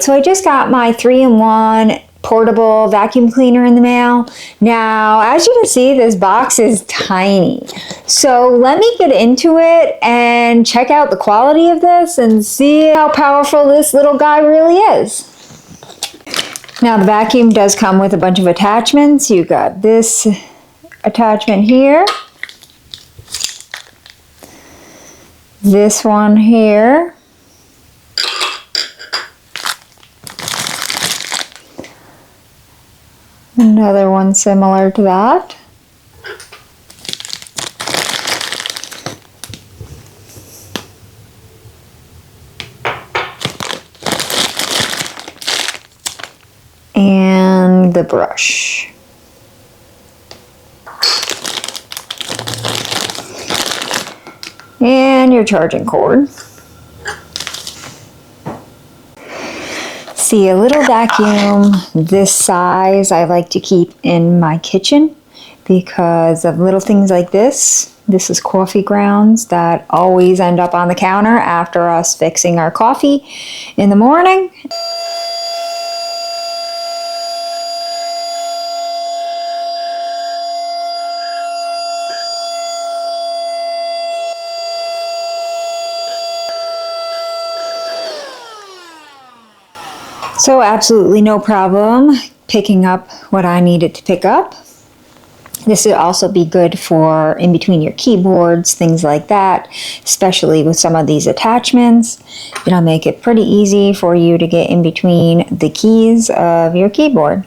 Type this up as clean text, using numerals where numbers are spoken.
So I just got my 3-in-1 portable vacuum cleaner in the mail. Now, as you can see, this box is tiny. So let me get into it and check out the quality of this and see how powerful this little guy really is. Now, the vacuum does come with a bunch of attachments. You got this attachment here, this one here, another one similar to that. And the brush. And your charging cord. See, a little vacuum this size I like to keep in my kitchen because of little things like this. This is coffee grounds that always end up on the counter after us fixing our coffee in the morning. So absolutely no problem picking up what I needed to pick up. This would also be good for in between your keyboards, things like that, especially with some of these attachments. It'll make it pretty easy for you to get in between the keys of your keyboard.